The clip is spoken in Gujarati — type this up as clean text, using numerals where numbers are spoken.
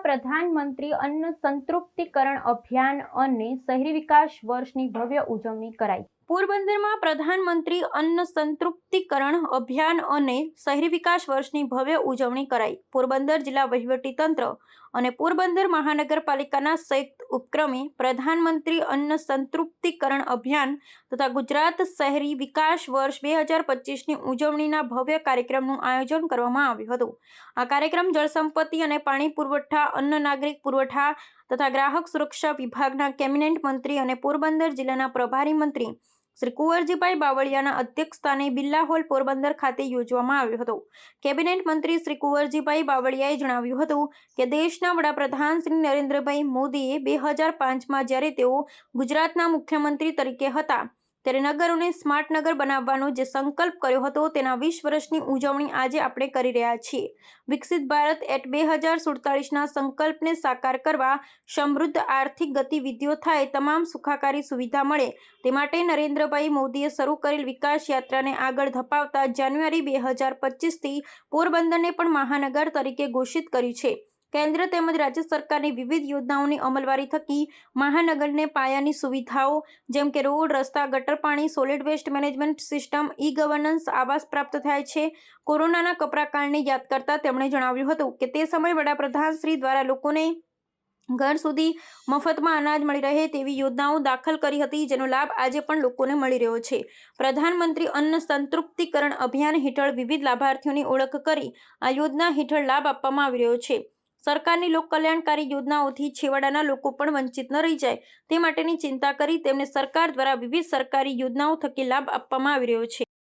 પ્રધાનમંત્રી અન્ન સંતૃપ્તિકરણ અભિયાન અને શહેરી વિકાસ વર્ષની ભવ્ય ઉજવણી કરાઈ। પોરબંદરમાં પ્રધાનમંત્રી અન્ન સંતૃપ્તિકરણ અભિયાન અને શહેરી વિકાસ વર્ષની ભવ્ય ઉજવણી કરાઈ। પોરબંદર જિલ્લા વહીવટીતંત્ર અને પોરબંદર મહાનગરપાલિકાના સંયુક્ત ઉપક્રમે પ્રધાનમંત્રી અન્ન સંતૃપ્તિકરણ અભિયાન તથા ગુજરાત શહેરી વિકાસ વર્ષ 2025ની ઉજવણીના ભવ્ય કાર્યક્રમનું આયોજન કરવામાં આવ્યું હતું। આ કાર્યક્રમ જળસંપત્તિ અને પાણી પુરવઠા, અન્ન નાગરિક પુરવઠા તથા ગ્રાહક સુરક્ષા વિભાગના કેબિનેટ મંત્રી અને પોરબંદર જિલ્લાના પ્રભારી મંત્રી શ્રી કુંવરજીભાઈ બાવળિયાના અધ્યક્ષસ્થાને બિરલા હોલ પોરબંદર ખાતે યોજવામાં આવ્યો હતો। કેબિનેટ મંત્રી શ્રી કુંવરજીભાઈ બાવળિયાએ જણાવ્યું હતું કે દેશના વડાપ્રધાન શ્રી નરેન્દ્રભાઈ મોદીએ 2005માં જ્યારે તેઓ ગુજરાતના મુખ્યમંત્રી તરીકે હતા ત્યારે નગરોને સ્માર્ટ નગર બનાવવાનો જે સંકલ્પ કર્યો હતો તેના 20 વર્ષની ઉજવણી આજે આપણે કરી રહ્યા છીએ। વિકસિત ભારત એટ 2047ના સંકલ્પને સાકાર કરવા, સમૃદ્ધ આર્થિક ગતિવિધિઓ થાય, તમામ સુખાકારી સુવિધા મળે તે માટે નરેન્દ્રભાઈ મોદીએ શરૂ કરેલ વિકાસ યાત્રાને આગળ ધપાવતા જાન્યુઆરી 2025થી પોરબંદરને પણ મહાનગર તરીકે ઘોષિત કર્યું છે। કેન્દ્ર તેમજ રાજ્ય સરકારની વિવિધ યોજનાઓની અમલવારી થકી મહાનગરને પાયાની સુવિધાઓ જેમ કે રોડ, રસ્તા, ગટર પાણી, solid waste management system, e governance, આવાસ પ્રાપ્ત થાય છે। કોરોનાના કપરાકાળને યાદ કરતા તેમણે જણાવ્યું હતું કે તે સમયે વડાપ્રધાન શ્રી દ્વારા લોકોને ઘર સુધી મફતમાં અનાજ મળી રહે તેવી યોજનાઓ દાખલ કરી હતી, જેનો લાભ આજે પણ લોકોને મળી રહ્યો છે। પ્રધાનમંત્રી અન્ન સંતૃપ્તિકરણ અભિયાન હેઠળ વિવિધ લાભાર્થીઓની ઓળખ કરી આ યોજના હેઠળ લાભ આપવામાં આવી રહ્યો છે। સરકારની લોકકલ્યાણકારી યોજનાઓથી છેવાડાના લોકો પણ વંચિત ન રહી જાય તે માટેની ચિંતા કરી તેમને સરકાર દ્વારા વિવિધ સરકારી યોજનાઓ થકી લાભ આપવામાં આવી રહ્યો છે।